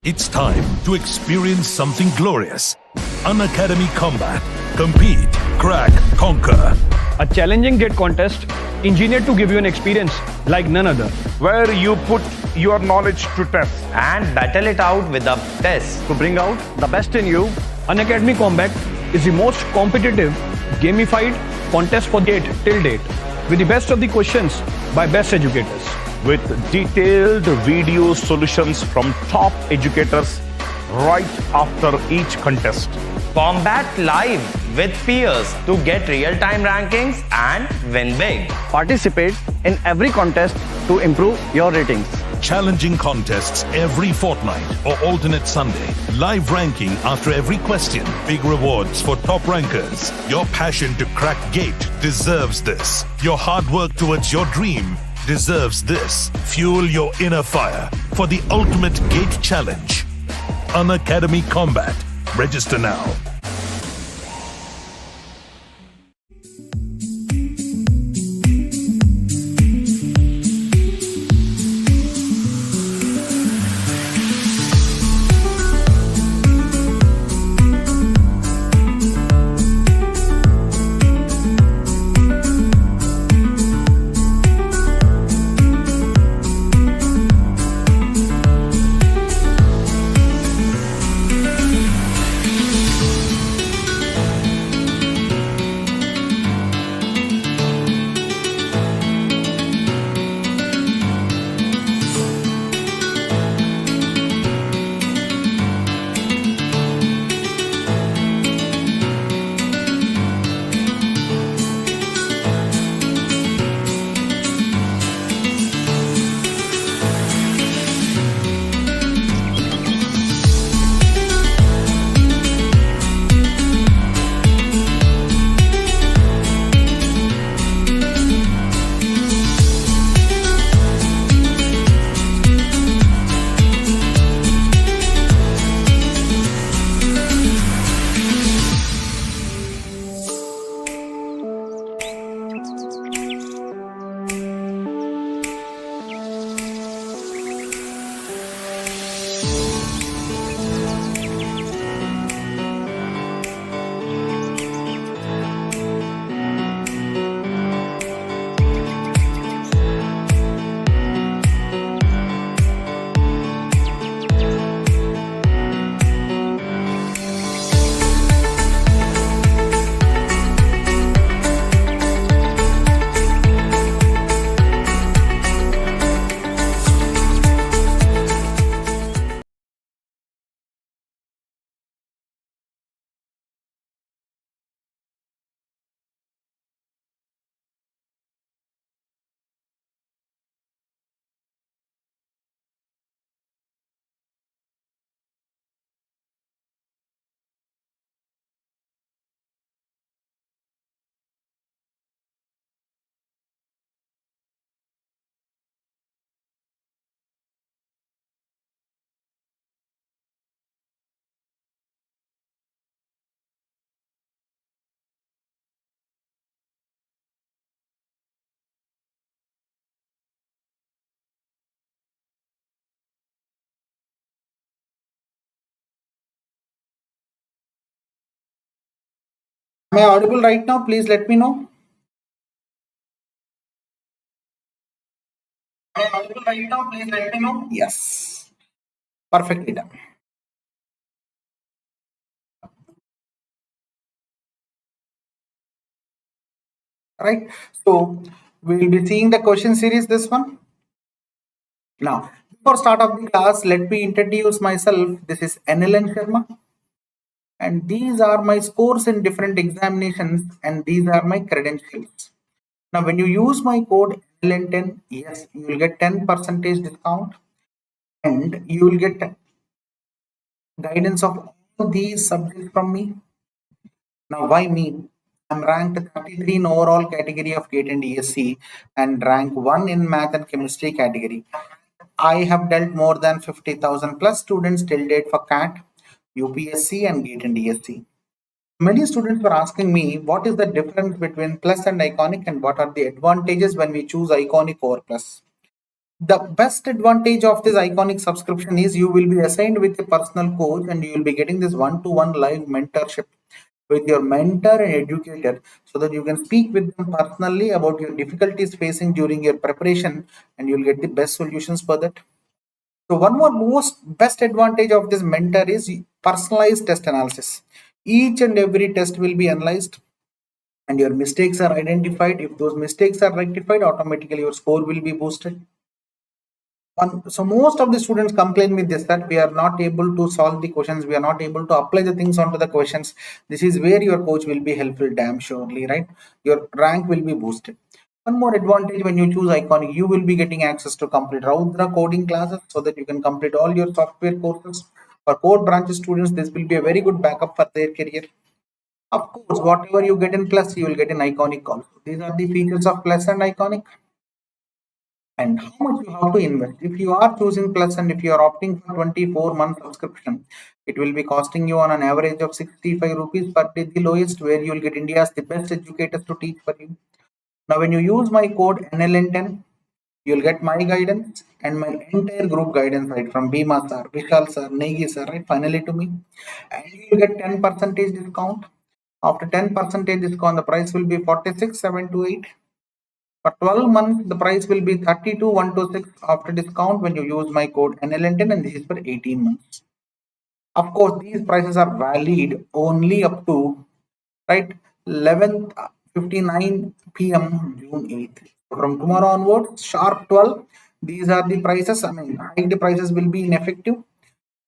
It's time to experience something glorious. Unacademy Combat. Compete, crack, conquer. A challenging GATE contest engineered to give you an experience like none other. Where you put your knowledge to test and battle it out with a test To bring out the best in you, Unacademy Combat is the most competitive, gamified contest for GATE till date, with the best of the questions by best educators. with detailed video solutions from top educators right after each contest. Combat live with peers to get real-time rankings and win big. Participate in every contest to improve your ratings. Challenging contests every fortnight or alternate Sunday. Live ranking after every question. Big rewards for top rankers. Your passion to crack GATE deserves this. Your hard work towards your dream deserves this. Fuel your inner fire for the ultimate GATE challenge. Unacademy Combat. Register now. Am I audible right now? Please let me know. Am I audible right now? Please let me know. Yes. Perfectly done. Right. So we will be seeing the question series, this one. Now, before start of the class, let me introduce myself. This is NLN Sharma. And these are my scores in different examinations, and these are my credentials. Now, when you use my code LN10, yes, you will get 10% discount, and you will get guidance of all these subjects from me. Now, why me? I'm ranked 33 in overall category of GATE and ESE, and rank 1 in math and chemistry category. I have dealt more than 50,000 plus students till date for CAT, UPSC, and GATE and ESE. Many students were asking me what is the difference between plus and iconic, and what are the advantages when we choose iconic over plus. The best advantage of this iconic subscription is you will be assigned with a personal coach and you will be getting this one-to-one live mentorship with your mentor and educator so that you can speak with them personally about your difficulties facing during your preparation and you'll get the best solutions for that. So one more most best advantage of this mentor is personalized test analysis. Each and every test will be analyzed and your mistakes are identified. If those mistakes are rectified, automatically your score will be boosted. So most of the students complain with this that we are not able to solve the questions, we are not able to apply the things onto the questions. This is where your coach will be helpful, damn surely, right? Your rank will be boosted. One more advantage when you choose Iconic, you will be getting access to complete Raudra coding classes so that you can complete all your software courses. For core branch students, this will be a very good backup for their career. Of course, whatever you get in Plus, you will get in Iconic also. These are the features of Plus and Iconic. And how much you have to invest. If you are choosing Plus and if you are opting for 24-month subscription, it will be costing you on an average of 65 rupees per day, the lowest, where you will get India's the best educators to teach for you. Now, when you use my code NLN10, you'll get my guidance and my entire group guidance, right, from Bhima sir, Vishal sir, Negi sir, right, finally to me. And you'll get 10% discount. After 10% discount, the price will be 46,728. For 12 months, the price will be 32,126 after discount when you use my code NLN10, and this is for 18 months. Of course, these prices are valid only up to right 11:59 p.m. June 8th. From tomorrow onwards, sharp 12. These are the prices. I mean, hiked prices will be ineffective.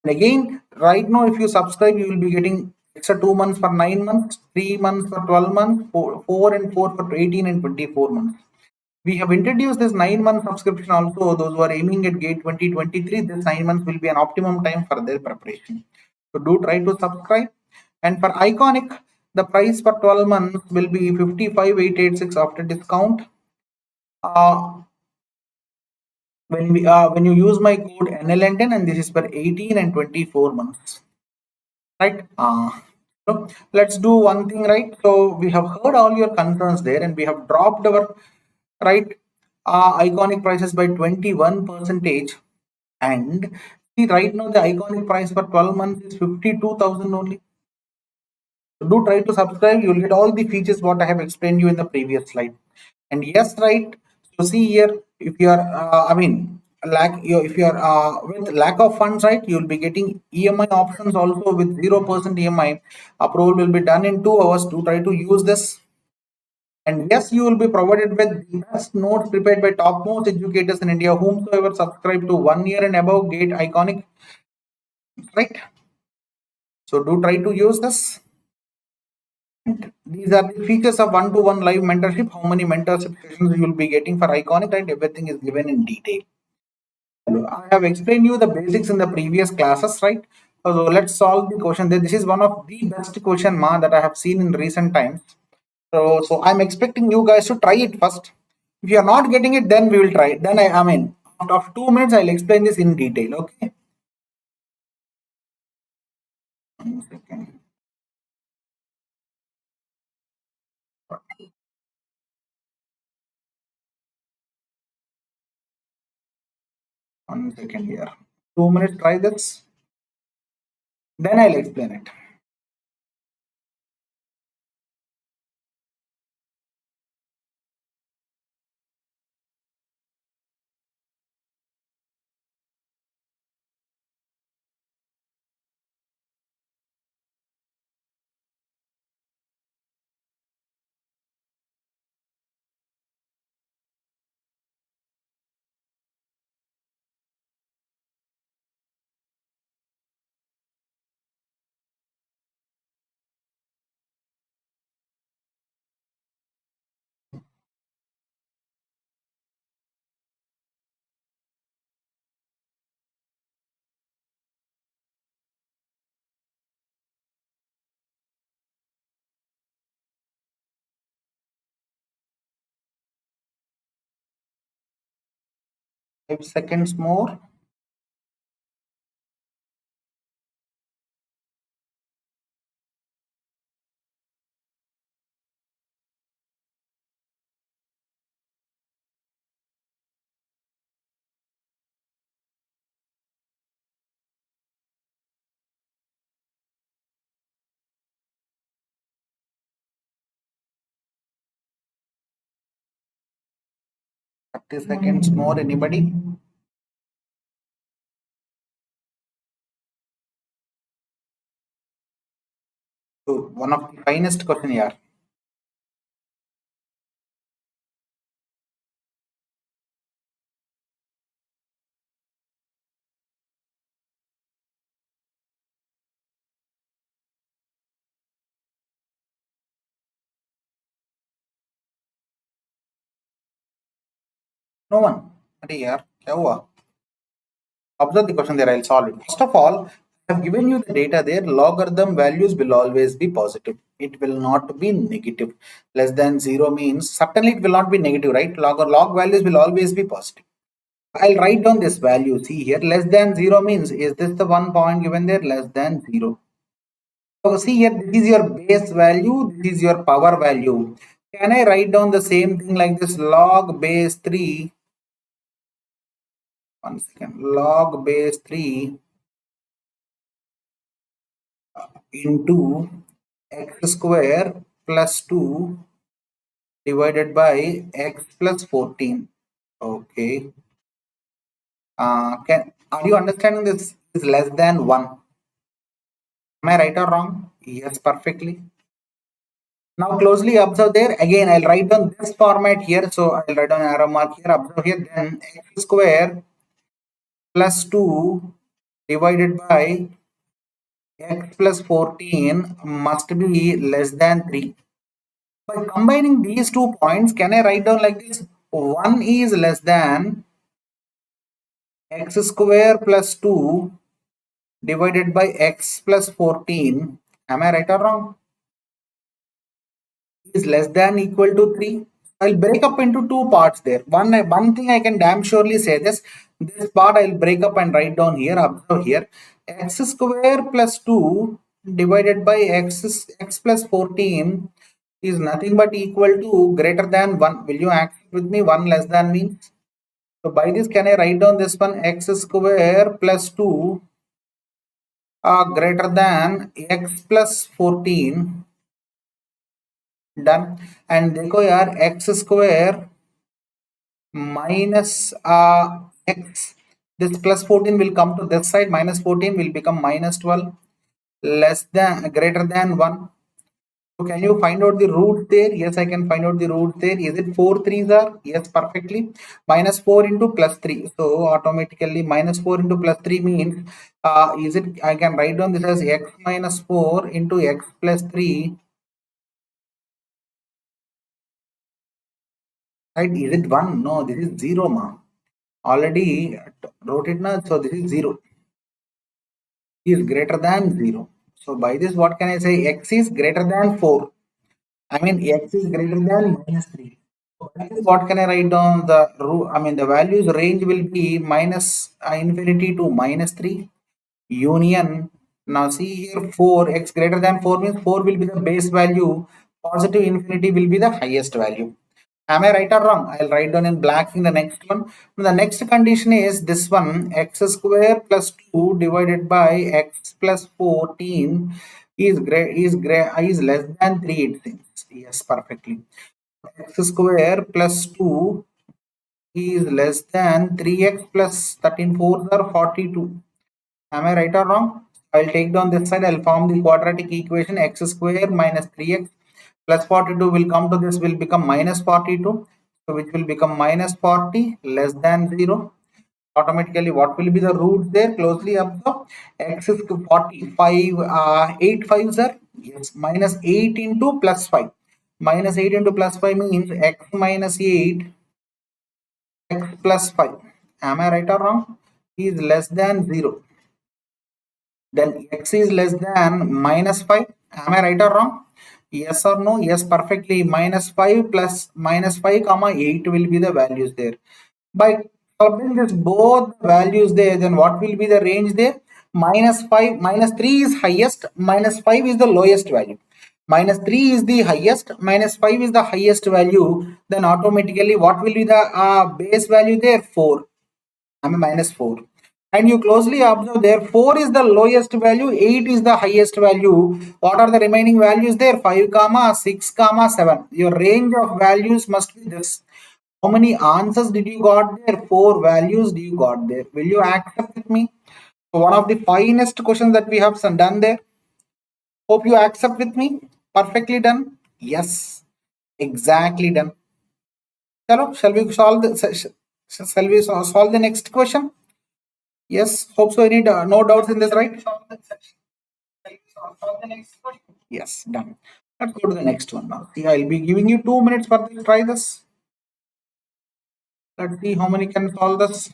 And again, right now, if you subscribe, you will be getting extra 2 months for 9 months, 3 months for 12 months, four and 4 for 18 and 24 months. We have introduced this 9-month subscription also. Those who are aiming at GATE 2023, this 9 months will be an optimum time for their preparation. So do try to subscribe. And for Iconic, the price for 12 months will be 55,886 after discount. When you use my code NLN10, and this is for 18 and 24 months, right? So let's do one thing, right? So we have heard all your concerns there, and we have dropped our right Iconic prices by 21 percentage. And see, right now the Iconic price for 12 months is 52,000 only. So do try to subscribe. You will get all the features what I have explained you in the previous slide. And yes, right. So see here, if you are, if you are with lack of funds, right, you will be getting EMI options also with 0% EMI. Approval will be done in 2 hours. To try to use this. And yes, you will be provided with the best notes prepared by topmost educators in India, whomsoever subscribe to 1 year and above GATE Iconic, right? So do try to use this. These are the features of one-to-one live mentorship. How many mentorship sessions you will be getting for Iconic, right? Everything is given in detail. I have explained you the basics in the previous classes, right? So let's solve the question. This is one of the best question that I have seen in recent times. So I'm expecting you guys to try it first. If you are not getting it, then we will try it. Then I mean, after 2 minutes, I'll explain this in detail. Okay. 1 second. One second here. 2 minutes. Try this. Then I'll explain it. Five seconds more. 30 seconds more, anybody? So one of the finest question here. No one. अरे यार क्या हुआ? Observe the question there. I'll solve it. First of all, I have given you the data there. Logarithm values will always be positive. It will not be negative. Less than 0 means certainly it will not be negative, right? Log values will always be positive. I'll write down this value. See here, less than 0 means, is this the one point given there? Less than 0. So see here, this is your base value, this is your power value. Can I write down the same thing like this? Log base 3. One second. Log base 3 into x square plus 2 divided by x plus 14. Okay. Are you understanding this is less than 1? Am I right or wrong? Yes, perfectly. Now closely observe there. Again, I'll write down this format here. So I'll write down arrow mark here. Observe here. Then x square plus 2 divided by x plus 14 must be less than 3. By combining these 2 points, can I write down like this? 1 is less than x square plus 2 divided by x plus 14. Am I right or wrong? Is less than equal to 3. I'll break up into 2 parts there. One thing I can damn surely say this part I'll break up and write down here. Observe here. X square plus 2 divided by x plus 14 is nothing but equal to greater than 1. Will you accept with me? 1 less than means. So by this, can I write down this one? X square plus 2 greater than x plus 14. Done. And देखो यार, x square minus x, this plus 14 will come to this side, minus 14 will become minus 12, less than greater than 1. So can you find out the root there? Yes, I can find out the root there. Is it 4 3s are? Yes, perfectly. Minus 4 into plus 3. So automatically minus 4 into plus 3 means, is it, I can write down this as x minus 4 into x plus 3. Right? Is it 1? No, this is 0, ma. Already wrote it now, so this is 0. Is greater than 0. So by this, what can I say? X is greater than 4. I mean, x is greater than minus 3. So by this, what can I write down? The the values range will be minus infinity to minus 3. Union. Now see here, 4, x greater than 4 means 4 will be the base value. Positive infinity will be the highest value. Am I right or wrong? I'll write down in black in the next one. The next condition is this one, x square plus 2 divided by x plus 14 is less than 3, it seems. Yes, perfectly. X square plus 2 is less than 3x plus 13 4s are 42. Am I right or wrong? I'll take down this side. I'll form the quadratic equation. X square minus 3x plus 42 will come to this, will become minus 42. So which will become minus 40 less than 0. Automatically, what will be the root there? Closely observe. X is 45. 8 5s are? Yes. Minus 8 into plus 5. Minus 8 into plus 5 means x minus 8 x plus 5. Am I right or wrong? Is less than 0. Then x is less than minus 5. Am I right or wrong? Yes or no? Yes, perfectly. Minus 5 plus minus 5 comma 8 will be the values there. By solving this both values there, then what will be the range there? Minus 5, minus 3 is highest, minus 5 is the lowest value. Minus 3 is the highest, minus 5 is the highest value. Then automatically what will be the base value there? 4. I mean minus 4. And you closely observe there, 4 is the lowest value, 8 is the highest value. What are the remaining values there? 5 comma 6 comma 7. Your range of values must be this. How many answers did you got there? 4 values do you got there? Will you accept with me? So one of the finest questions that we have done there. Hope you accept with me. Perfectly done. Yes, exactly done. Hello, shall we solve the next question? Yes, hope so. Any no doubts in this, right? Yes, done. Let's go to the next one now. See, I'll be giving you 2 minutes for this. Try this. Let's see how many can solve this.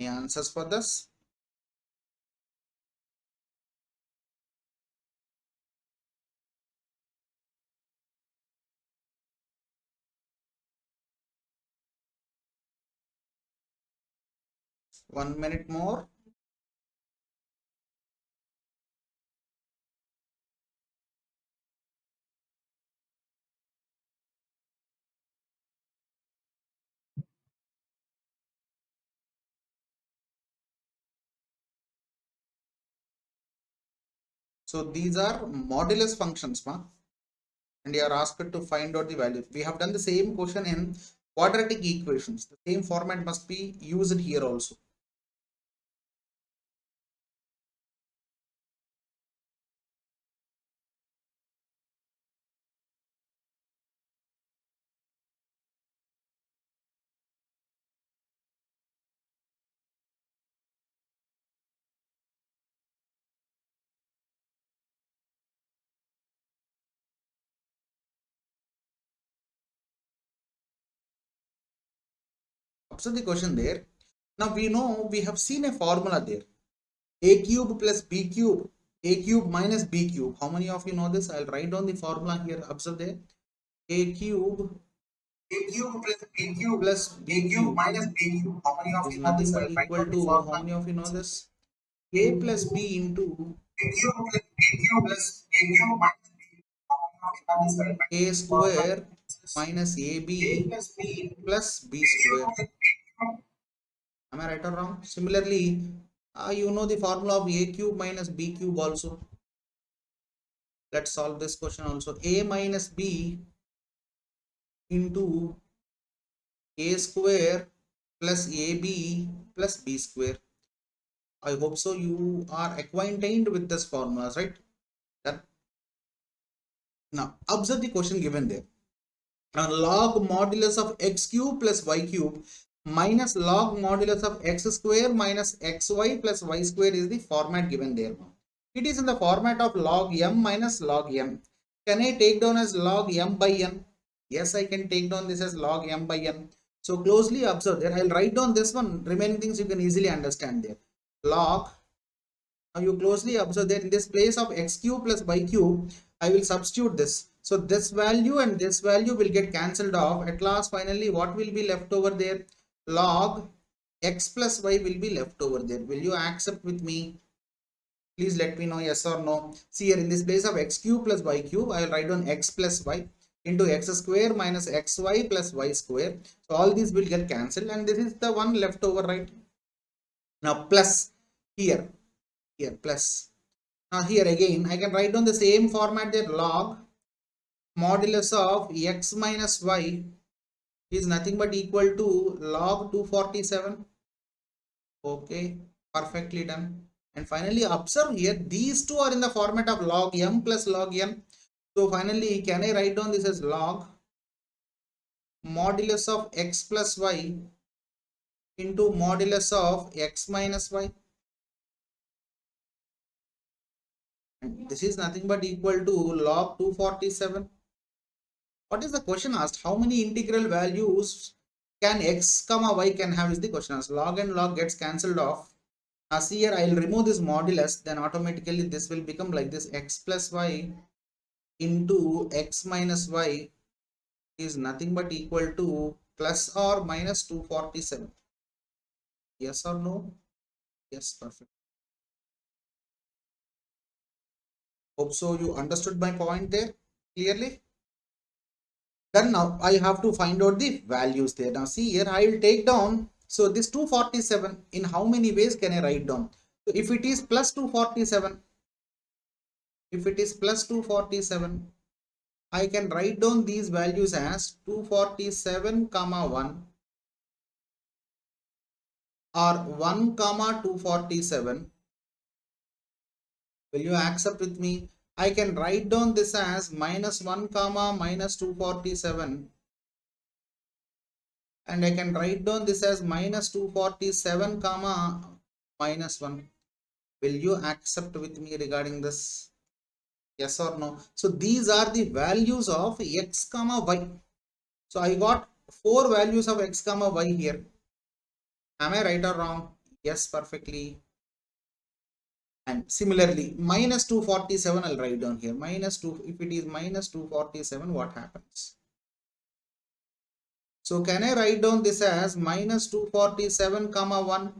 Any answers for this? One minute more. So these are modulus functions, and you are asked to find out the value. We have done the same question in quadratic equations. The same format must be used here also. Observe the question there. Now we know we have seen a formula there. A cube plus B cube. A cube minus B cube. How many of you know this? I'll write down the formula here. Observe there. A cube plus B cube plus B cube minus B cube. How many of you know this? I'll equal to, how many of you know this? A plus B into A cube plus B cube plus A cube minus A square minus AB plus B square. Am I right or wrong? Similarly, you know the formula of A cube minus B cube also. Let's solve this question also. A minus B into A square plus AB plus B square. I hope so you are acquainted with this formulas, right? Done. Now observe the question given there. Log modulus of x cube plus y cube minus log modulus of x square minus xy plus y square is the format given there. It is in the format of log m minus log n. Can I take down as log m by n? Yes, I can take down this as log m by n. So closely observe there. I'll write down this one. Remaining things you can easily understand there. Log. Now you closely observe that in this place of x cube plus y cube, I will substitute this. So this value and this value will get cancelled off. At last, finally, what will be left over there? Log x plus y will be left over there. Will you accept with me? Please let me know yes or no. See here in this place of x cube plus y cube, I will write down x plus y into x square minus xy plus y square. So all these will get cancelled and this is the one left over, right? Now plus here plus. Now here again I can write down the same format there. Log modulus of x minus y is nothing but equal to log 247. Okay, perfectly done. And finally observe here these two are in the format of log m plus log n. So finally can I write down this as log modulus of x plus y into modulus of x minus y. And this is nothing but equal to log 247. What is the question asked? How many integral values can x comma y can have is the question asked. Log and log gets cancelled off. As here I will remove this modulus, then automatically this will become like this: x plus y into x minus y is nothing but equal to plus or minus 247. Yes or no? Yes, perfect. Hope so you understood my point there clearly. Then now I have to find out the values there. Now see here, I will take down, so this 247 in how many ways can I write down? So if it is plus 247, if it is plus 247, I can write down these values as 247 comma 1 or 1 comma 247. Will you accept with me? I can write down this as minus 1 comma minus 247, and I can write down this as minus 247 comma minus 1. Will you accept with me regarding this? Yes or no? So these are the values of x comma y. So I got 4 values of x comma y here. Am I right or wrong? Yes, perfectly. And similarly, minus 247 I'll write down here. Minus 2, if it is minus 247, what happens? So can I write down this as minus 247 comma 1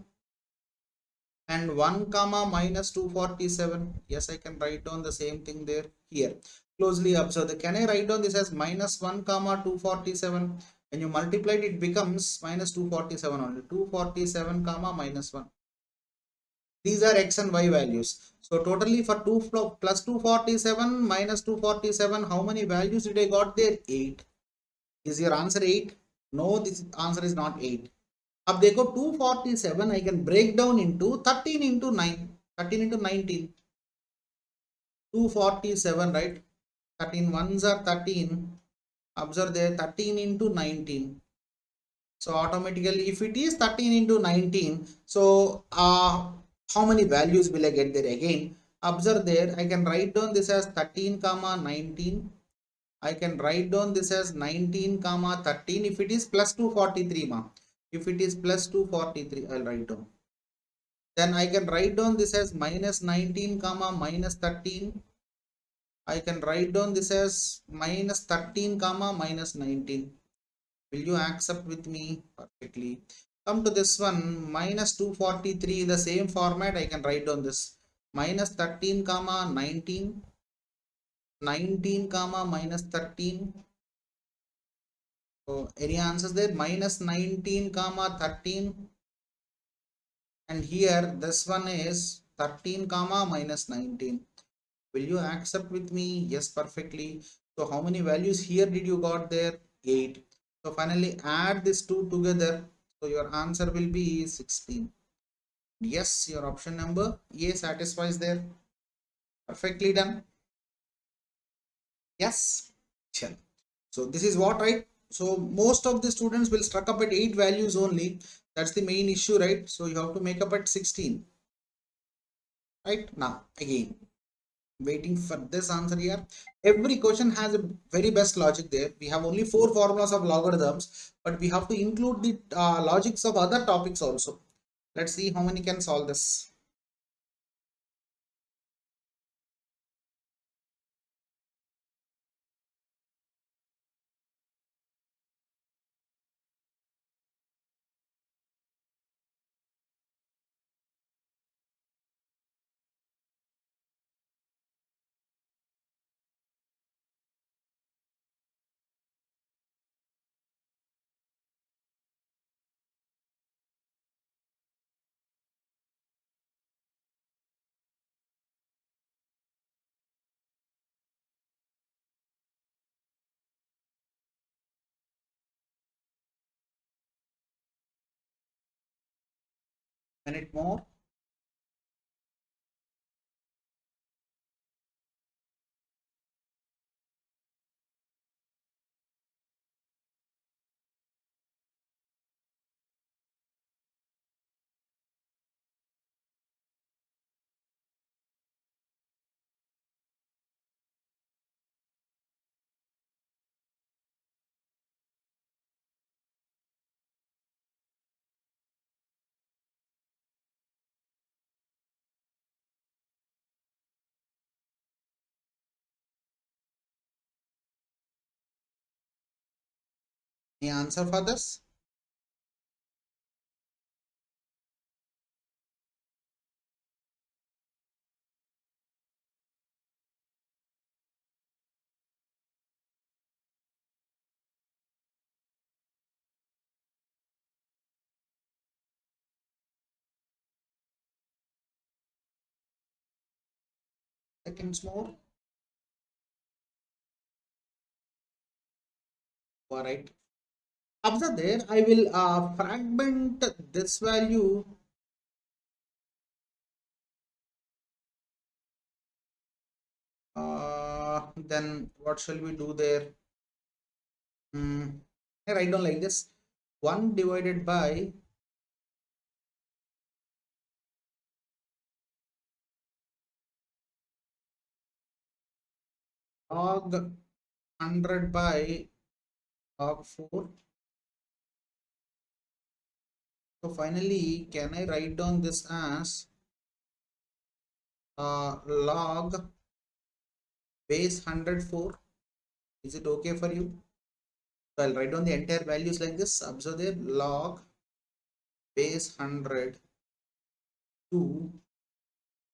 and 1 comma minus 247? Yes, I can write down the same thing there. Here closely observe. Can I write down this as minus 1 comma 247? When you multiply it, it becomes minus 247 only. 247 comma minus 1. These are x and y values. So totally for 2 plus 247 minus 247, how many values did I got there? 8. Is your answer 8? No, this answer is not 8. Ab dekho 247 I can break down into 13 into 9. 13 into 19. 247, right? 13 ones are 13. Observe there, 13 into 19. So automatically if it is 13 into 19, so how many values will I get there? Again observe there, I can write down this as 13 comma 19. I can write down this as 19 comma 13 if it is plus 243 ma. If it is plus 243, I'll write down. Then I can write down this as minus 19 comma minus 13. I can write down this as minus 13 comma minus 19. Will you accept with me? Perfectly. Come to this one, minus 243 in the same format. I can write down this minus 13 comma 19, 19 comma minus 13. So any answers there? Minus 19 comma 13, and here this one is 13 comma minus 19. Will you accept with me? Yes, perfectly. So how many values here did you got there? 8. So finally add these two together. So your answer will be 16. Yes, your option number A satisfies there. Perfectly done. Yes. So this is what, right? So most of the students will stuck up at 8 values only. That's the main issue, right? So you have to make up at 16. Right now, again, waiting for this answer here. Every question has a very best logic there. We have only 4 formulas of logarithms, but we have to include the logics of other topics also. Let's see how many can solve this. Minute more. Any answer for this? Seconds more. All right. Observe there, I will fragment this value. Then what shall we do there? I write down like this: 1 divided by log 100 by log 4. So finally, can I write down this as log base 104? Is it okay for you? So I'll write down the entire values like this. Observe there, log base 100 2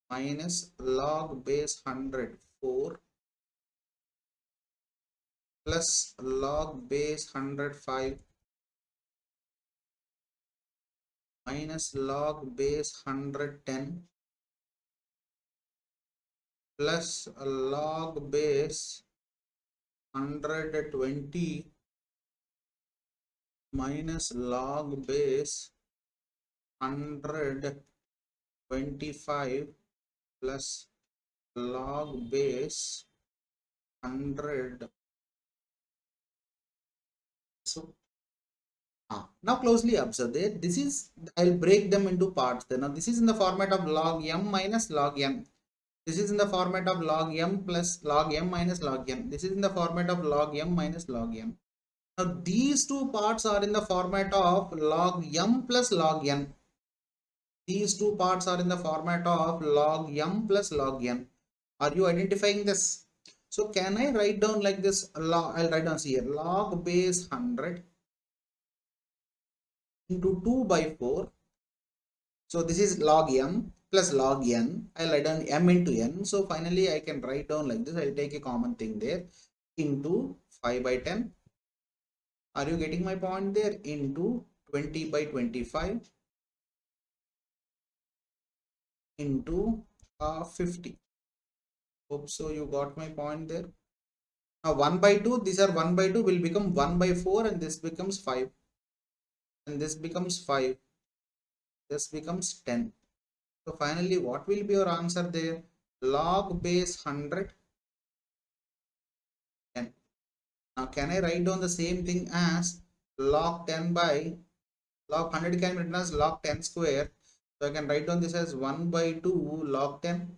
minus log base 104 plus log base 105 minus log base 110 plus log base 120 minus log base 125 plus log base 100. So now closely observe that this is, I'll break them into parts. Now this is in the format of log m minus log n. This is in the format of log m plus log m minus log n. This is in the format of log m minus log n. Now these two parts are in the format of log m plus log n. These two parts are in the format of log m plus log n. Are you identifying this? So can I write down like this? I'll write down here log base 100 into 2 by 4. So this is log m plus log n. I'll write down m into n. So finally I can write down like this. I'll take a common thing there into 5 by 10. Are you getting my point there? Into 20 by 25 into 50. Hope so you got my point there. Now 1 by 2, these are 1 by 2 will become 1 by 4 and this becomes 5. And this becomes 5. This becomes 10. So finally what will be your answer there? Log base 100 10. Now can I write down the same thing as log 10 by log 100 can be written as log 10 square. So I can write down this as 1 by 2 log 10.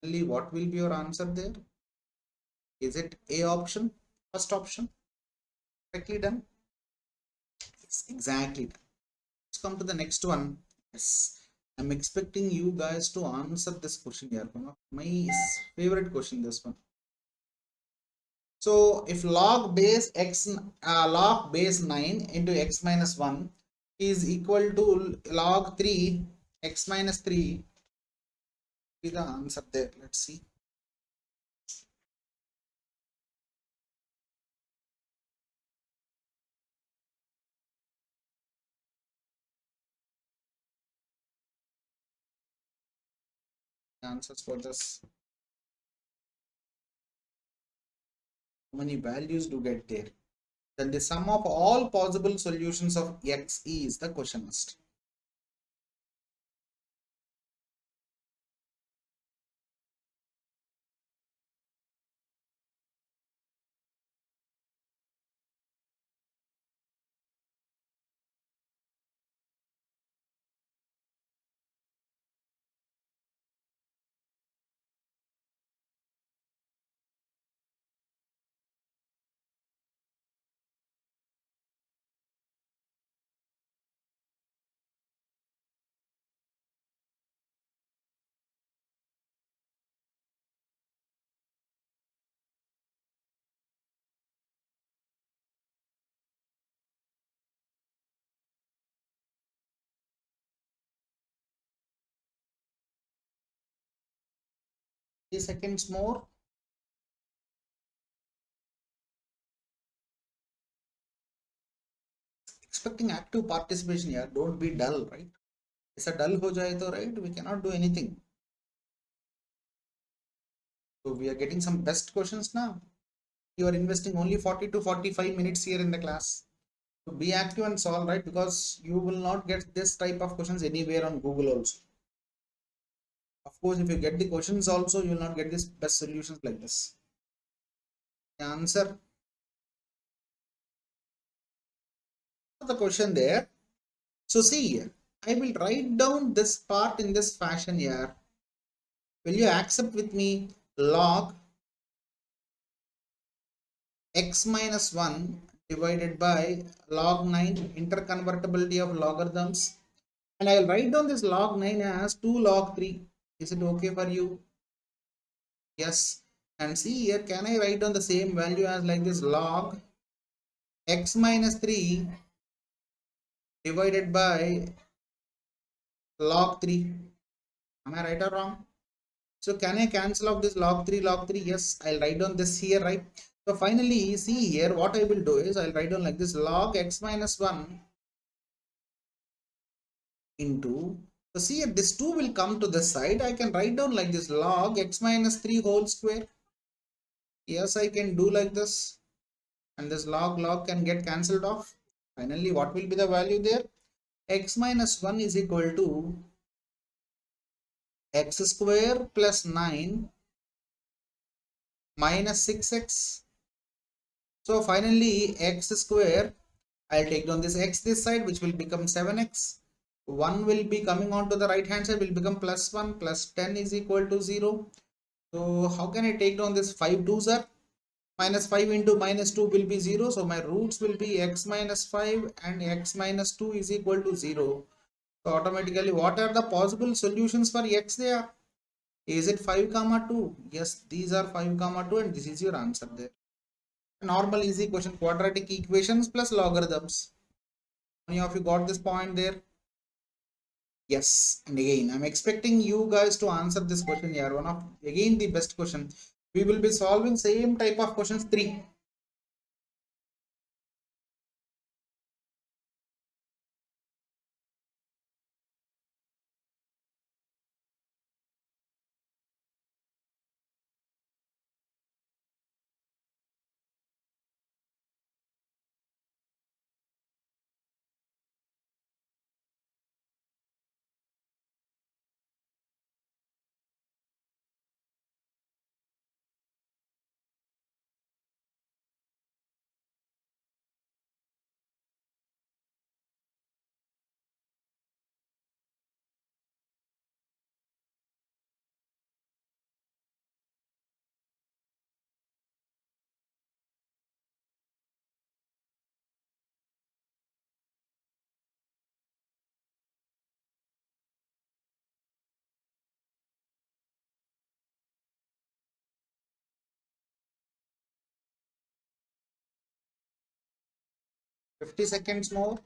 Finally, what will be your answer there? Is it A option? First option? Correctly done? Yes, exactly done. Let's come to the next one. Yes, I'm expecting you guys to answer this question here. One of my favorite question, this one. So if log base x log base 9 into x minus 1 is equal to log 3 x minus 3, be the answer there. Let's see. Answers for this. How many values do get there? Then the sum of all possible solutions of x is the question asked. seconds more. Expecting active participation here. Don't be dull, right? It's a dull ho jaye to, right? We cannot do anything. So we are getting some best questions now. You are investing only 40 to 45 minutes here in the class. So be active and solve, right? Because you will not get this type of questions anywhere on Google also. Of course, if you get the questions also, you will not get this best solutions like this. The answer. The question there. So see here, I will write down this part in this fashion here. Will you accept with me log x minus 1 divided by log 9 interconvertibility of logarithms, and I will write down this log 9 as 2 log 3. Is it okay for you? Yes. And see here, can I write down the same value as like this log x minus 3 divided by log 3? Am I right or wrong? So can I cancel off this log 3 log 3? Yes, I'll write down this here, right? So finally, see here, what I will do is I'll write down like this log x minus 1 into, so see here, this 2 will come to this side. I can write down like this log x minus 3 whole square. Yes, I can do like this, and this log can get cancelled off. Finally, what will be the value there? X minus 1 is equal to x square plus 9 minus 6x. So finally, x square, I'll take down this x this side, which will become 7x. 1 will be coming on to the right hand side, will become plus 1 plus 10 is equal to 0. So how can I take down this? 5 2s are minus 5 into minus 2 will be 0. So my roots will be x minus 5 and x minus 2 is equal to 0. So automatically, what are the possible solutions for x there? Is it 5 comma 2? Yes, these are 5 comma 2, and this is your answer there. Normal easy question, quadratic equations plus logarithms. Any of you got this point there? Yes. And again, I'm expecting you guys to answer this question here. One of, again, the best question. We will be solving same type of questions 3. $50 seconds more.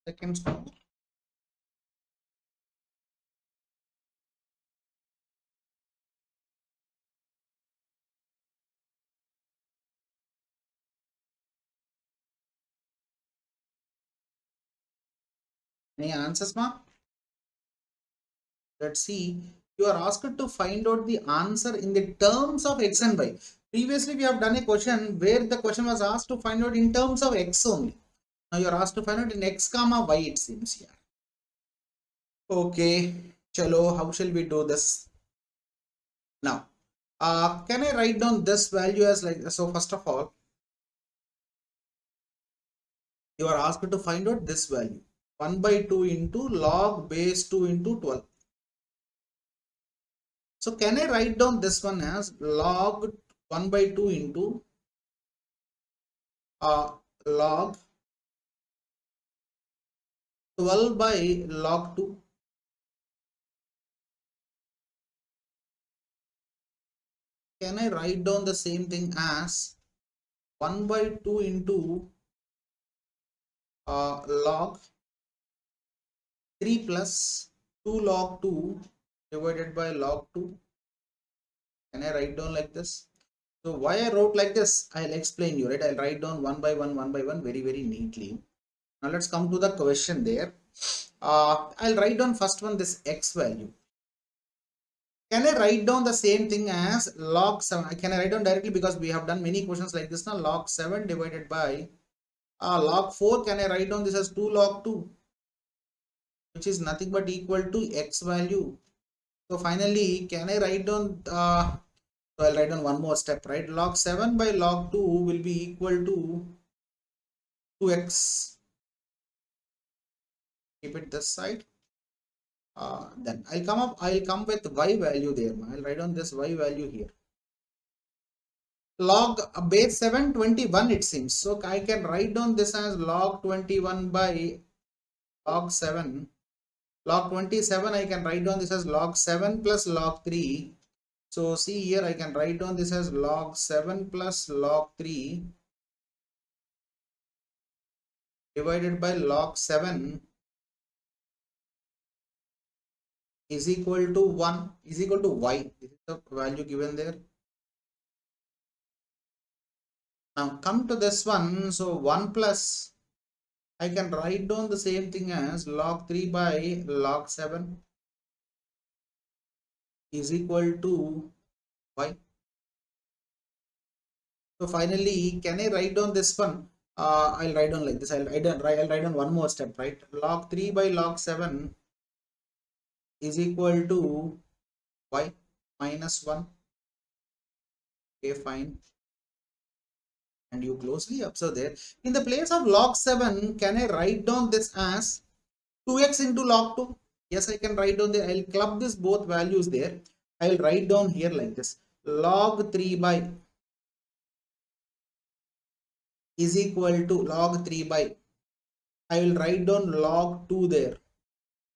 Seconds more. Any answers, ma? Let's see. You are asked to find out the answer in the terms of x and y. Previously, we have done a question where the question was asked to find out in terms of x only. Now you are asked to find out in x comma y, it seems here. Okay, chalo, how shall we do this? Now, Can I write down this value as like, so first of all, you are asked to find out this value 1 by 2 into log base 2 into 12. So can I write down this one as log 1 by 2 into log 12 by log 2? Can I write down the same thing as 1 by 2 into log 3 plus 2 log 2 divided by log 2? Can I write down like this? So why I wrote like this, I'll explain you, right? I'll write down one by one very, very neatly. Now let's come to the question there. I'll write down first one, this x value. Can I write down the same thing as log 7? Can I write down directly, because we have done many questions like this now? Log 7 divided by log 4. Can I write down this as 2 log 2, which is nothing but equal to x value? So finally, can I write down, so I'll write down one more step, right? Log 7 by log 2 will be equal to 2x. Keep it this side. Then I'll come with y value there. I'll write down this y value here. Log base 7 21 it seems. So I can write down this as log 21 by log 7. Log 27 I can write down this as log 7 plus log 3. So see here, I can write down this as log 7 plus log 3 divided by log 7 is equal to 1 is equal to y. This is the value given there. Now come to this one. So 1 plus, I can write down the same thing as log 3 by log 7 is equal to y. So finally, can I write down this one? I'll write down like this. I'll write down one more step, right? Log 3 by log 7 is equal to y minus 1. Okay, fine. And you closely observe there. In the place of log 7, can I write down this as 2x into log 2? Yes, I can write down there. I'll club this both values there. I'll write down here like this. Log 3 by is equal to log 3 by. I will write down log 2 there.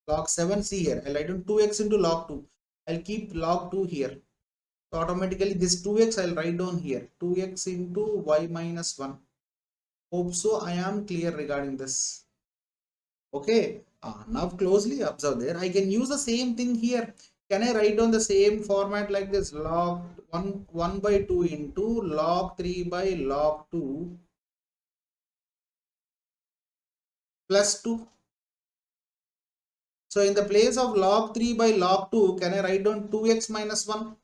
Log 7, see here. I'll write down 2x into log 2. I'll keep log 2 here. So automatically this 2x I'll write down here. 2x into y minus 1. Hope so I am clear regarding this. Okay. Now closely observe there. I can use the same thing here. Can I write down the same format like this? Log 1 by 2 into log 3 by log 2 plus 2. So in the place of log 3 by log 2, can I write down 2x minus 1?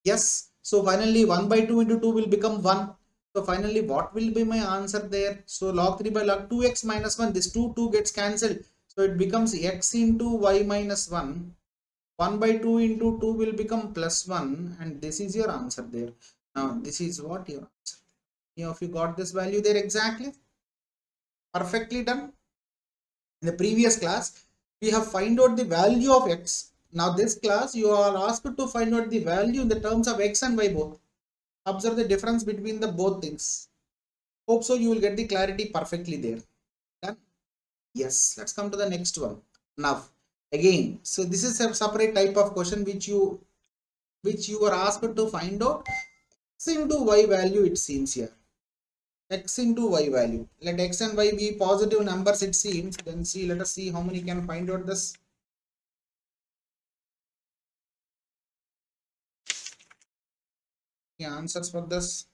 Yes. So finally 1 by 2 into 2 will become 1. So finally what will be my answer there? So log 3 by log 2x minus 1, this 2 gets cancelled. So it becomes x into y minus 1. 1 by 2 into 2 will become plus 1, and this is your answer there. Now this is what your answer. Any of you got this value there exactly? Perfectly done. In the previous class, we have find out the value of x. Now this class, you are asked to find out the value in the terms of x and y both. Observe the difference between the both things. Hope so you will get the clarity perfectly there. Done? Yes. Let's come to the next one. Now, again, so this is a separate type of question which you are asked to find out x into y value, it seems here. X into y value. Let x and y be positive numbers, it seems. Then see, let us see how many can find out this. The answers for this.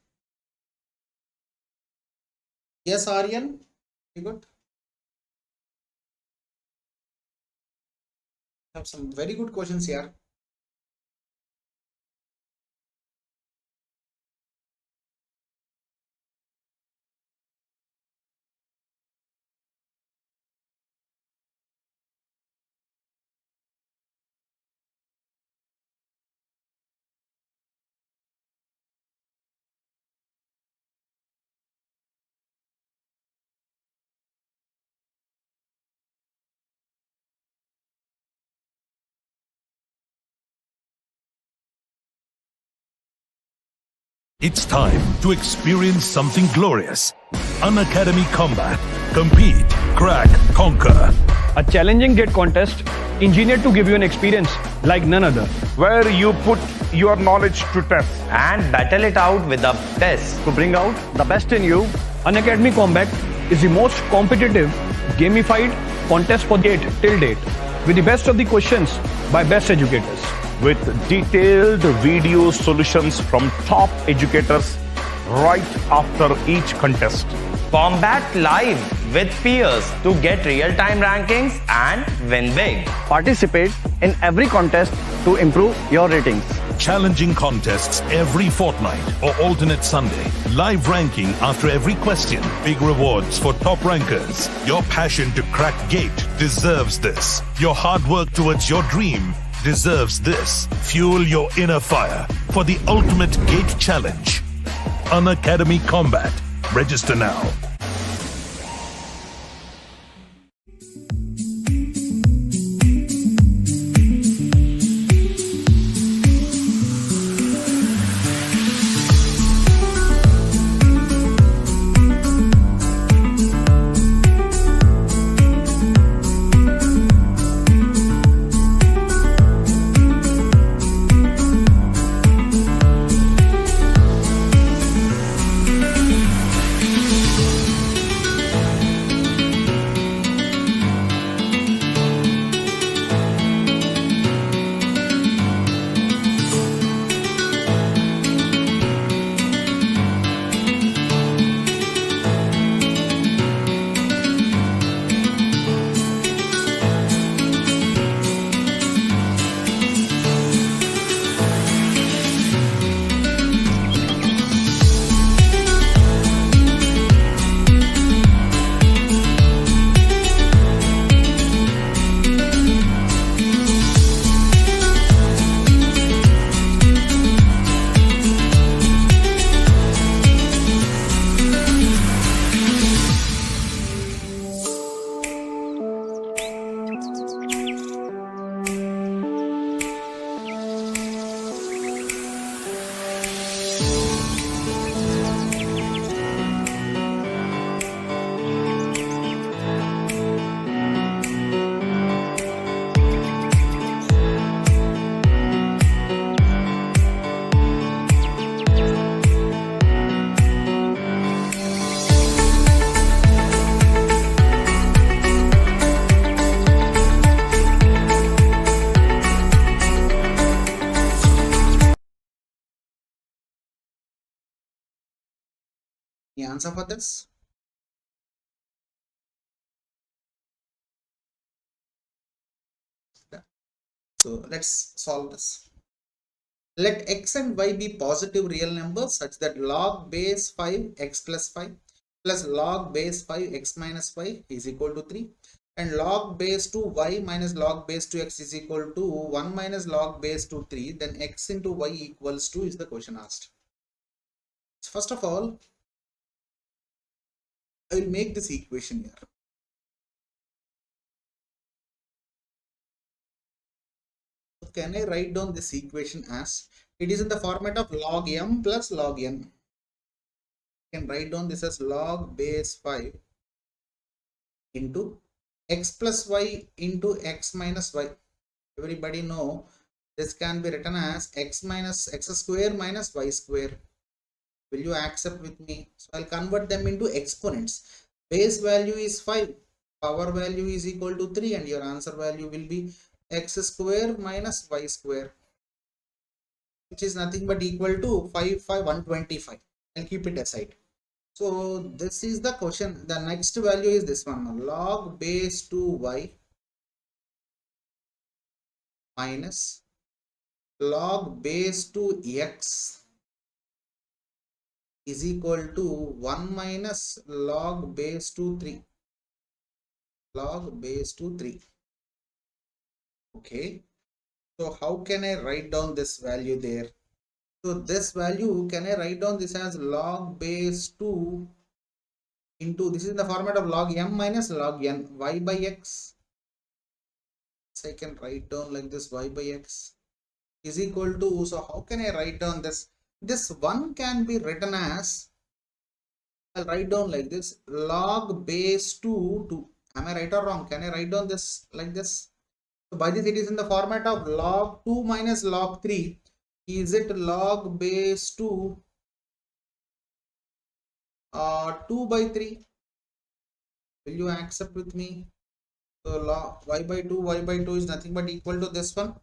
Yes, Aryan, very good. Have some very good questions here. It's time to experience something glorious. Unacademy Combat. Compete, crack, conquer. A challenging GATE contest engineered to give you an experience like none other. where you put your knowledge to test. and battle it out with a test. To bring out the best in you, Unacademy Combat is the most competitive, gamified contest for GATE till date, with the best of the questions by best educators. With detailed video solutions from top educators right after each contest. Combat live with peers to get real-time rankings and win big. Participate in every contest to improve your ratings. Challenging contests every fortnight or alternate Sunday. Live ranking after every question. Big rewards for top rankers. Your passion to crack GATE deserves this. Your hard work towards your dream deserves this. Fuel your inner fire for the ultimate GATE challenge. Unacademy Combat. Register now. Any answer for this? So let's solve this. Let x and y be positive real numbers such that log base 5 x plus 5 plus log base 5 x minus 5 is equal to 3, and log base 2 y minus log base 2 x is equal to 1 minus log base 2 3, then x into y equals 2 is the question asked. So first of all, I will make this equation here. So can I write down this equation as it is in the format of log m plus log n? I can write down this as log base 5 into x plus y into x minus y. Everybody know this can be written as x square minus y square. Will you accept with me? So I'll convert them into exponents. Base value is 5, power value is equal to 3, and your answer value will be x square minus y square, which is nothing but equal to 125. I'll keep it aside. So this is the question. The next value is this one, log base 2y minus log base 2x is equal to 1 minus log base 2 3. Log base 2 3. Okay. So how can I write down this value there? So this value, can I write down this as log base 2 into, this is in the format of log m minus log n, y by x. So I can write down like this, y by x is equal to, so how can I write down this? this 1 can be written as, I'll write down like this, log base 2. Am I right or wrong? Can I write down this like this? So by this it is in the format of log 2 minus log 3. Is it log base 2 2 by 3? Will you accept with me? So log y by 2 is nothing but equal to this one.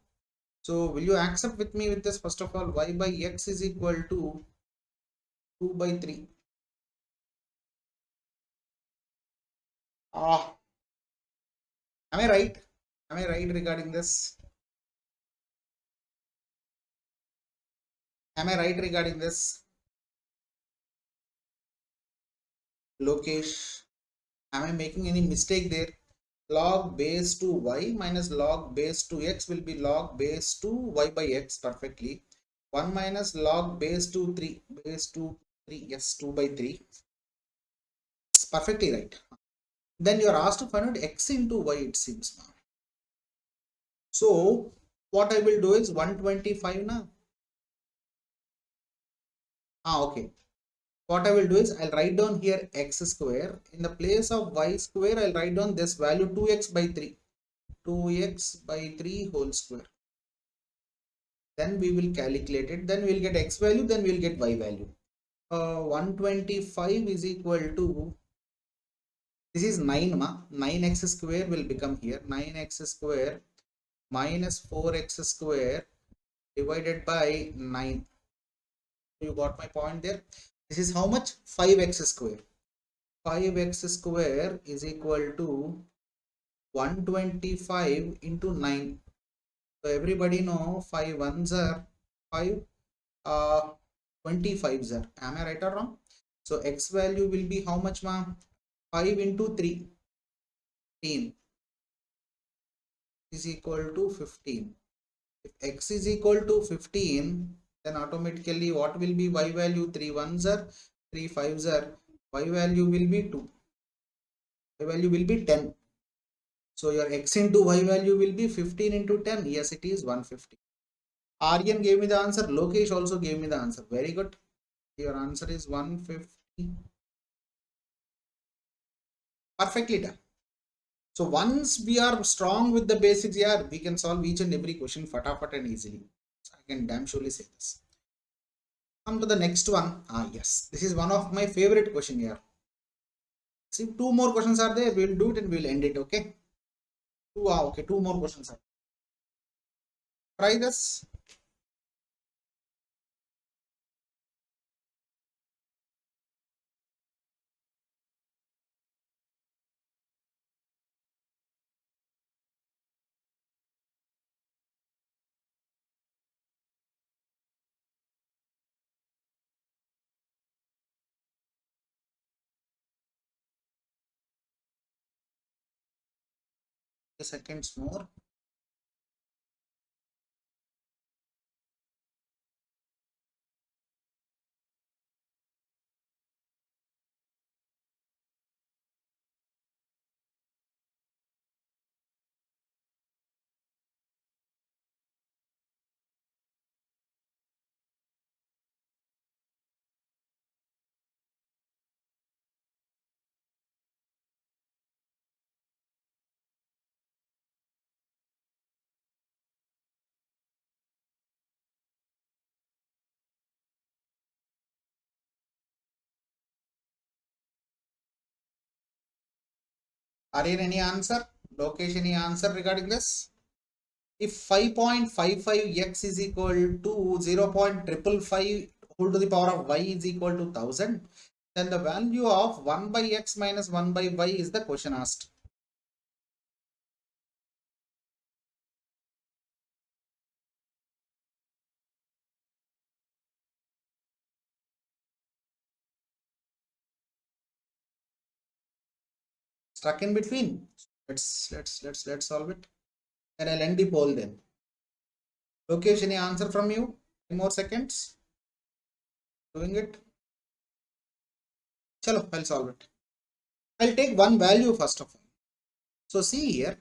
So will you accept with me with this? First of all, y by x is equal to 2 by 3. Am I right? Am I right regarding this? Am I right regarding this? Lokesh, am I making any mistake there? Log base 2 y minus log base 2 x will be log base 2 y by x perfectly. 1 minus log base 2 3 base 2 3, yes, 2 by 3. It's perfectly right. Then you are asked to find out x into y, it seems now. So what I will do is 125 now. Okay. What I will do is I'll write down here x square. In the place of y square, I'll write down this value 2x by 3. 2x by 3 whole square. Then we will calculate it. Then we'll get x value. Then we'll get y value. 125 is equal to, this is 9 ma. 9x square will become here. 9x square minus 4x square divided by 9. You got my point there. This is how much? 5x square. 5x square is equal to 125 into 9. So everybody know 5 ones are 5, 25s are. Am I right or wrong? So x value will be how much ma? 5 into 3, 15 is equal to 15. If x is equal to 15, then automatically what will be y value? 3 ones are, 3 fives are, y value will be 2, y value will be 10. So your x into y value will be 15 into 10. Yes, it is 150. Aryan gave me the answer. Lokesh also gave me the answer. Very good. Your answer is 150. Perfectly done. So once we are strong with the basics here, we can solve each and every question fatafat and easily. So I can damn surely say this. Come to the next one. Yes, this is one of my favorite question here. See, 2 more questions are there. We'll do it and we'll end it. Okay. Okay, 2 more questions are. Try this. Seconds more. Are there any answer? Lokesh, any answer regarding this? If 5.55x is equal to 0.555 whole to the power of y is equal to 1000, then the value of 1 by x minus 1 by y is the question asked. Stuck in between. Let's solve it. Then I'll end the poll then. Lokesh, any answer from you? 10 more seconds. Doing it. Chalo, I'll solve it. I'll take one value first of all. So see here,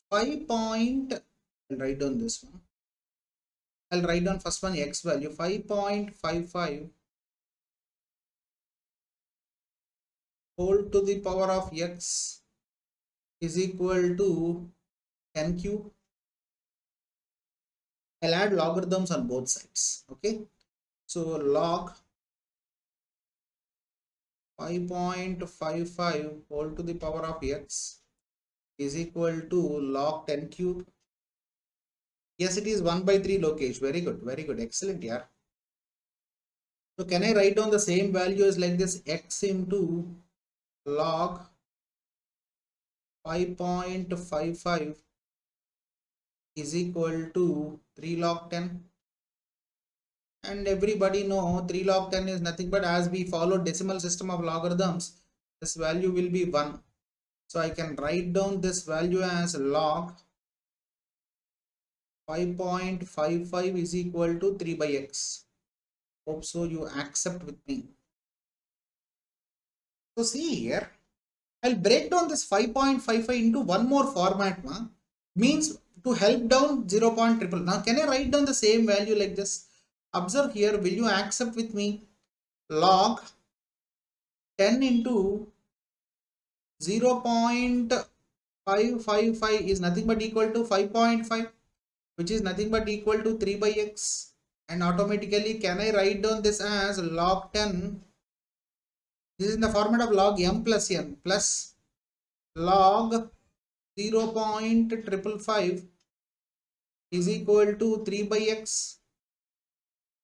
5 point, I'll write down this one. I'll write down first one x value 5.55 whole to the power of x is equal to 10 cube. I'll add logarithms on both sides. Okay, so log 5.55 whole to the power of x is equal to log 10 cube. Yes, it is 1 by 3 Lokesh. Very good, excellent. Yeah. So can I write down the same value as like this, x into log 5.55 is equal to 3 log 10, and everybody know 3 log 10 is nothing but, as we follow decimal system of logarithms, this value will be 1. So I can write down this value as log 5.55 is equal to 3 by x. Hope so you accept with me. So see here, I'll break down this 5.55 into one more format. Means to help down 0. Now can I write down the same value like this? Observe here, will you accept with me? Log 10 into 0.555 is nothing but equal to 5.5, which is nothing but equal to 3 by x. And automatically, can I write down this as log 10? This is in the format of log m plus n plus log 0.555 is equal to 3 by x.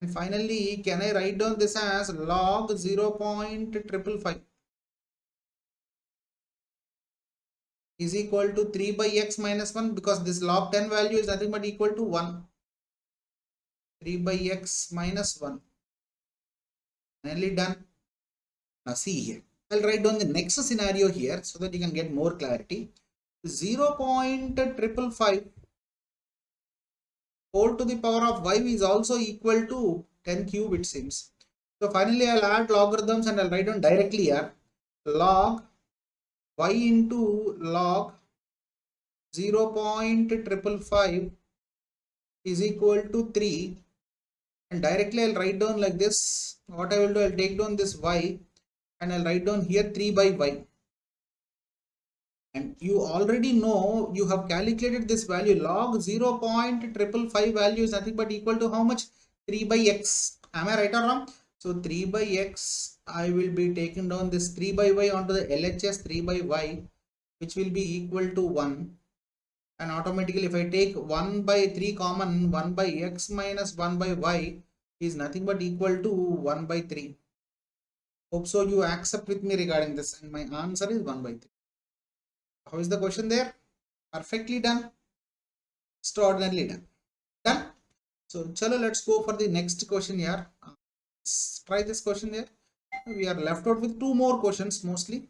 And finally, can I write down this as log 0.555 is equal to 3 by x minus 1, because this log 10 value is nothing but equal to 1. 3 by x minus 1. Finally done. Now see here, I'll write down the next scenario here so that you can get more clarity. 0.555 whole to the power of y is also equal to 10 cube, it seems. So finally I'll add logarithms and I'll write down directly here log y into log 0.555 is equal to 3, and directly I'll write down like this. What I will do, I'll take down this y and I'll write down here 3 by y. And you already know, you have calculated this value. Log 0.555 value is nothing but equal to how much? 3 by x. Am I right or wrong? So 3 by x, I will be taking down this 3 by y onto the LHS 3 by y, which will be equal to 1. And automatically, if I take 1 by 3 common, 1 by x minus 1 by y is nothing but equal to 1 by 3. Hope so you accept with me regarding this, and my answer is 1 by 3. How is the question there? Perfectly done. Extraordinarily done. Done. So chalo, let's go for the next question here. Let's try this question here. We are left out with 2 more questions mostly.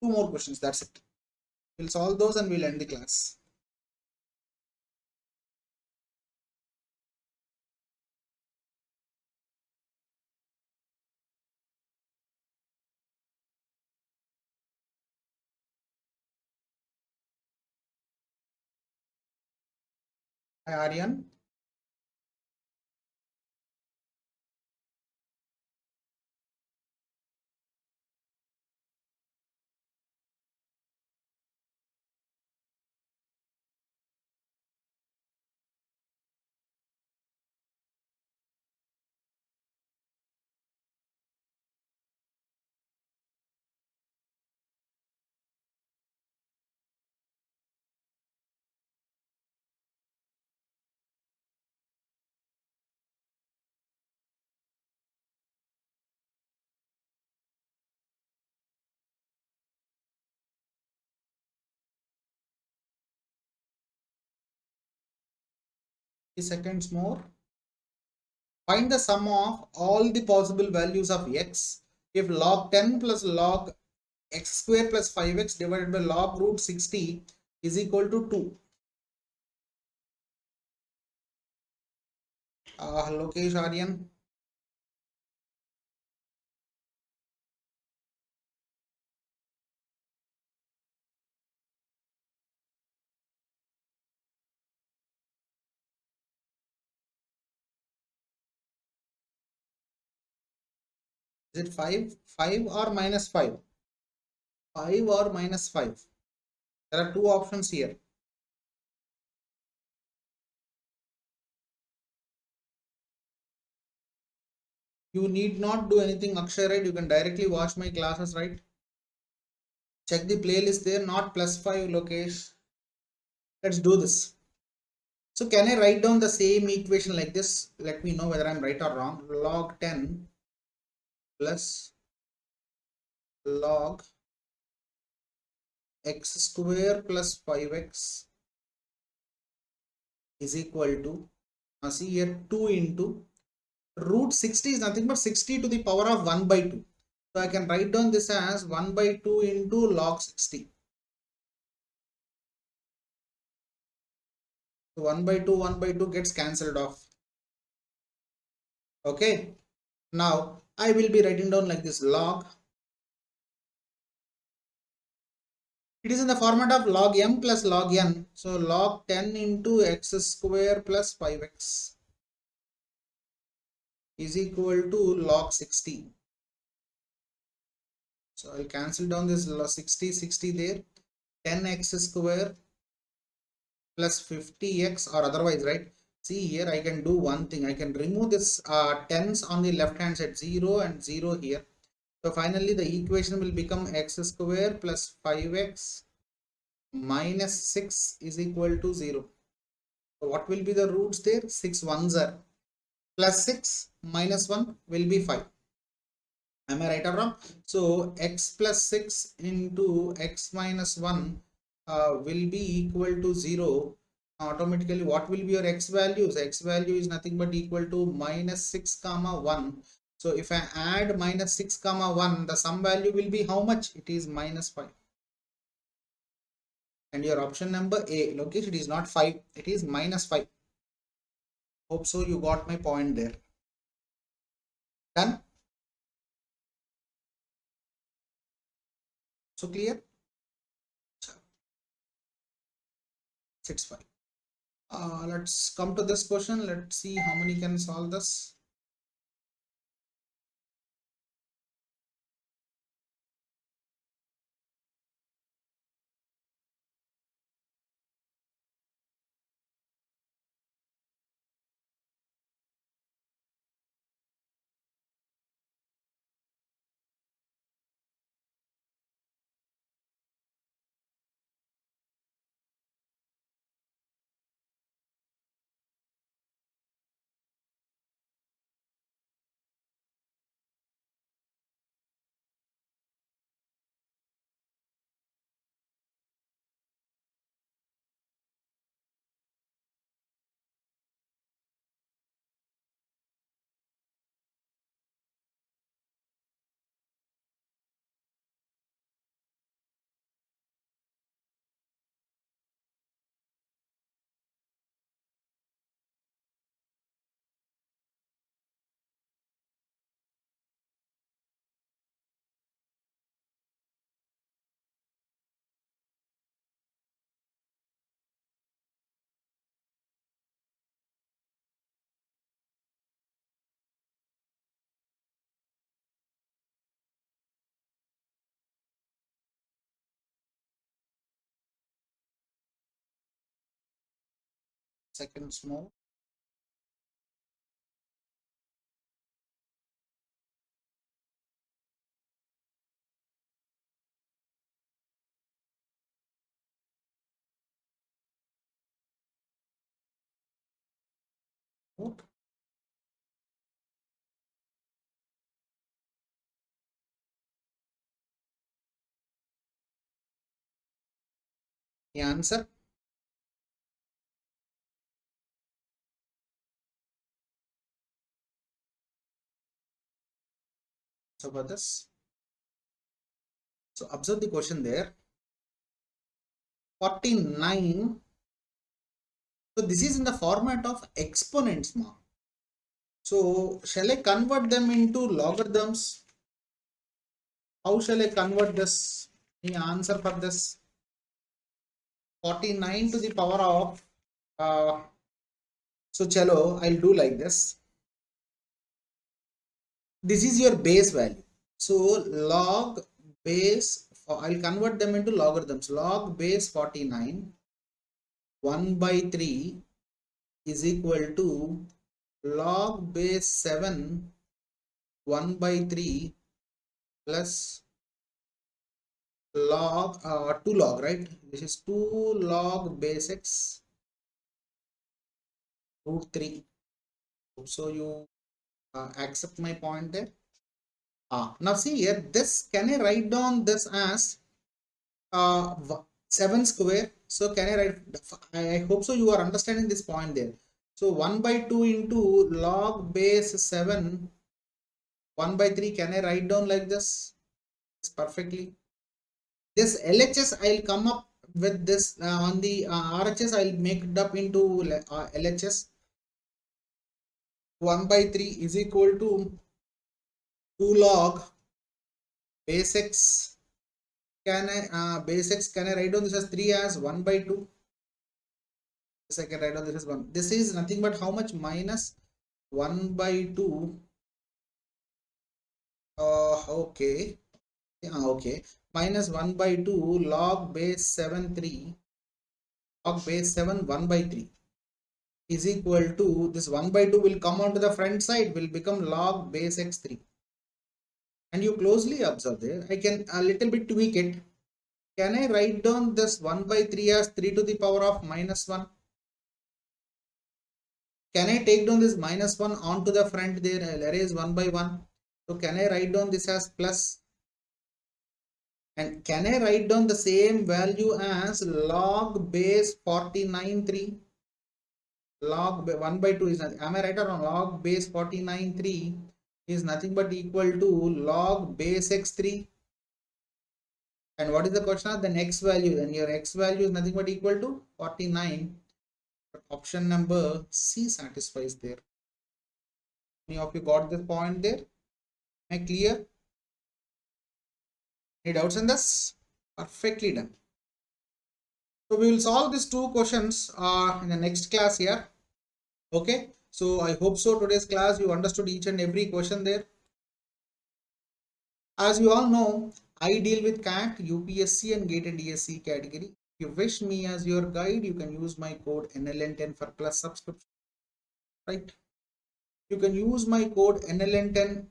2 more questions, that's it. We'll solve those and we'll end the class. Hi Aryan. Seconds more. Find the sum of all the possible values of x if log 10 plus log x square plus 5x divided by log root 60 is equal to 2. Lokesh, Aryan. Is it 5? 5 or minus 5? 5 or minus 5? There are two options here. You need not do anything, Akshay, right? You can directly watch my classes, right? Check the playlist there, not +5, Lokesh. Let's do this. So can I write down the same equation like this? Let me know whether I'm right or wrong. Log 10 plus log x square plus 5x is equal to, now see here, 2 into root 60 is nothing but 60 to the power of 1 by 2. So I can write down this as 1 by 2 into log 60. So 1 by 2 gets cancelled off. Okay. Now I will be writing down like this, log. It is in the format of log m plus log n. So log 10 into x square plus 5x is equal to log 60. So I'll cancel down this 60 there. 10x square plus 50x or otherwise, right? See here, I can do one thing. I can remove this tens on the left hand side, 0 and 0 here. So finally the equation will become x square plus 5x minus 6 is equal to 0. So what will be the roots there? 6 ones are plus 6 minus 1 will be 5. Am I right or wrong? So x plus 6 into x minus 1 will be equal to 0. Automatically what will be your x values? X value is nothing but equal to minus 6 comma 1. So if I add minus 6 comma 1, the sum value will be how much? It is minus 5. And your option number A, Lokesh, it is not 5, it is minus 5. Hope so you got my point there. Done? So clear? It's fine. Let's come to this question. Let's see how many can solve this. Seconds more. The answer. So for this, so observe the question there. 49. So this is in the format of exponents, ma. So shall I convert them into logarithms? How shall I convert this? The answer for this, 49 to the power of so chalo, I'll do like this. This is your base value. So log base, I'll convert them into logarithms. Log base 49 1 by 3 is equal to log base 7 1 by 3 plus log 2 log, right? This is 2 log base x root 3. So you accept my point there. Now see here, this, can I write down this as 7 square? So can I write, I hope so you are understanding this point there. So 1 by 2 into log base 7 1 by 3, can I write down like this? It's perfectly. This LHS I'll come up with this on the RHS, I'll make it up into LHS. 1 by 3 is equal to 2 log base x. Can I base x, can I write down this as 3 as 1 by 2? Yes, I can write down this as 1. This is nothing but how much? Minus 1 by 2. Okay. Okay. Minus 1 by 2 log base 7 3 log base 7 1 by 3 is equal to, this 1 by 2 will come onto the front side, will become log base x 3. And you closely observe there, I can a little bit tweak it. Can I write down this 1 by 3 as 3 to the power of minus 1? Can I take down this minus 1 onto the front there? I'll erase 1 by 1. So can I write down this as plus? And can I write down the same value as log base 49 3? Log 1 by 2 is nothing. Am I right or wrong? Log base 49 3 is nothing but equal to log base x 3. And what is the question? The x value. And your x value is nothing but equal to 49. Option number C satisfies there. Any of you got this point there? Am I clear? Any doubts in this? Perfectly done. So we will solve these two questions in the next class here. Okay. So I hope so today's class you understood each and every question there. As you all know, I deal with CAT, UPSC and GATE ESE category. If you wish me as your guide, you can use my code NLN10 for plus subscription. Right? You can use my code NLN10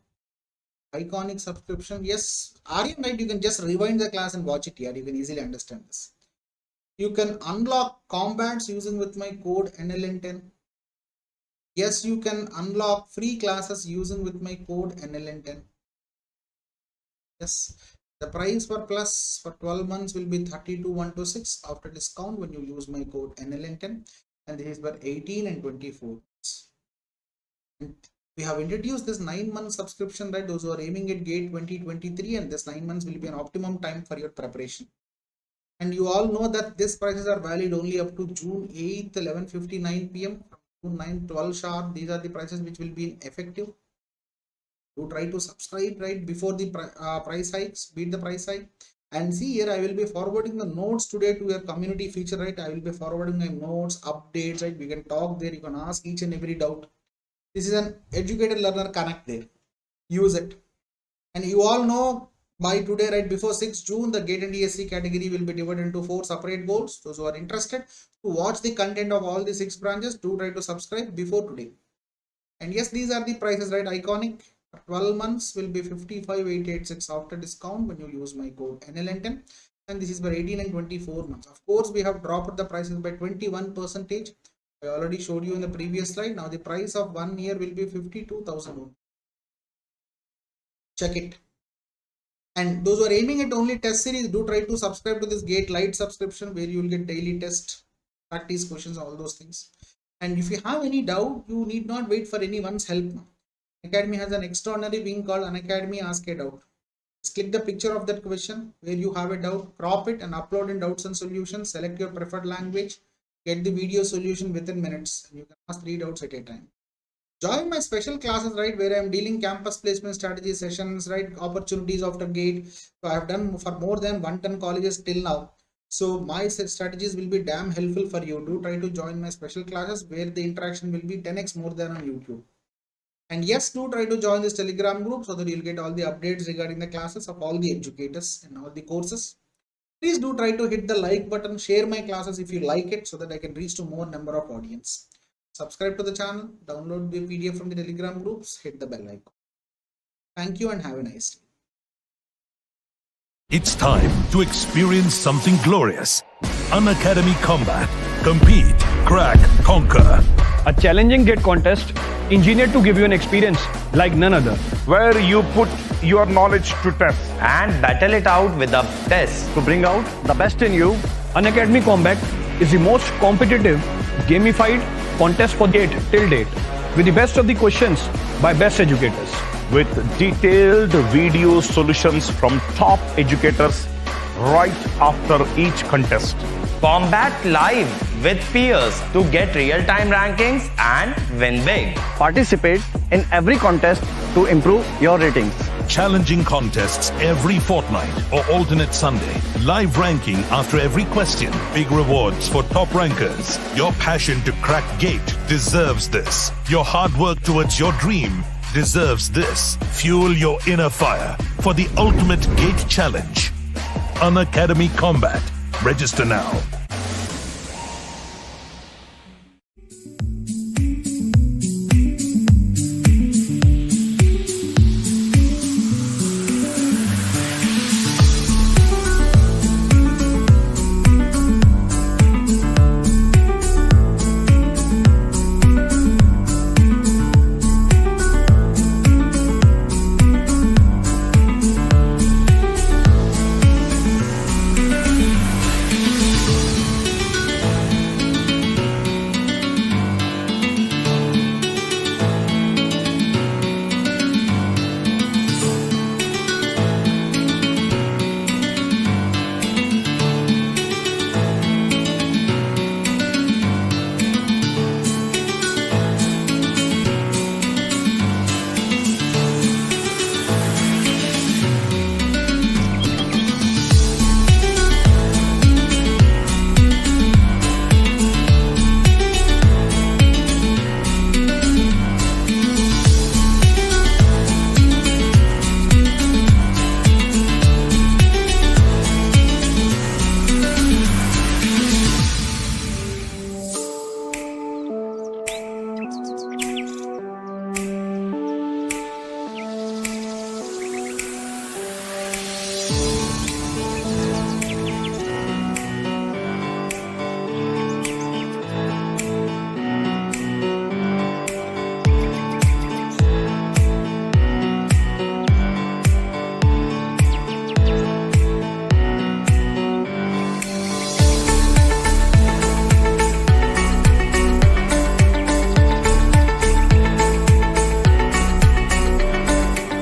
iconic subscription. Yes, Aryan, right? You can just rewind the class and watch it here. You can easily understand this. You can unlock combats using with my code NLN10. Yes, you can unlock free classes using with my code NLN10. Yes, the price for plus for 12 months will be 32,126 after discount when you use my code NLN10, and this is for 18 and 24. And we have introduced this 9-month subscription, right? Those who are aiming at GATE 2023, and this 9 months will be an optimum time for your preparation. And you all know that these prices are valid only up to June 8th, 11:59 p.m. June 9th, 12 sharp. These are the prices which will be effective. You try to subscribe right before the price hikes, beat the price hike. And see here, I will be forwarding the notes today to your community feature, right? I will be forwarding my notes, updates, right? We can talk there. You can ask each and every doubt. This is an educated learner connect there. Use it. And you all know by today, right before 6 June, the GATE and ESE category will be divided into 4 separate goals. Those who are interested to watch the content of all the 6 branches, do try to subscribe before today. And yes, these are the prices, right? Iconic. 12 months will be 55,886 after discount when you use my code NLN10, and this is for 18 and 24 months. Of course, we have dropped the prices by 21%. I already showed you in the previous slide. Now the price of 1 year will be 52,000. Check it. And those who are aiming at only test series, do try to subscribe to this GATE Lite subscription where you will get daily test, practice questions, all those things. And if you have any doubt, you need not wait for anyone's help. Academy has an extraordinary wing called Unacademy Ask a Doubt. Just click the picture of that question where you have a doubt, crop it and upload in doubts and solutions, select your preferred language, get the video solution within minutes, and you can ask 3 doubts at a time. Join my special classes, right, where I am dealing campus placement strategy sessions, right, opportunities after GATE. So I have done for more than 110 colleges till now. So my strategies will be damn helpful for you. Do try to join my special classes where the interaction will be 10x more than on YouTube. And yes, do try to join this Telegram group so that you'll get all the updates regarding the classes of all the educators and all the courses. Please do try to hit the like button, share my classes if you like it so that I can reach to more number of audience. Subscribe to the channel, download the PDF from the Telegram groups, hit the bell icon. Thank you and have a nice day. It's time to experience something glorious. Unacademy Combat. Compete, crack, conquer. A challenging GATE contest engineered to give you an experience like none other. where you put your knowledge to test. and battle it out with a test. To bring out the best in you, Unacademy Combat is the most competitive, gamified contest for GATE till date, with the best of the questions by best educators. With detailed video solutions from top educators right after each contest. Combat live with peers to get real-time rankings and win big. Participate in every contest to improve your ratings. Challenging contests every fortnight or alternate Sunday. Live ranking after every question. Big rewards for top rankers. Your passion to crack GATE deserves this. Your hard work towards your dream deserves this. Fuel your inner fire for the ultimate GATE challenge. Unacademy Combat. Register now.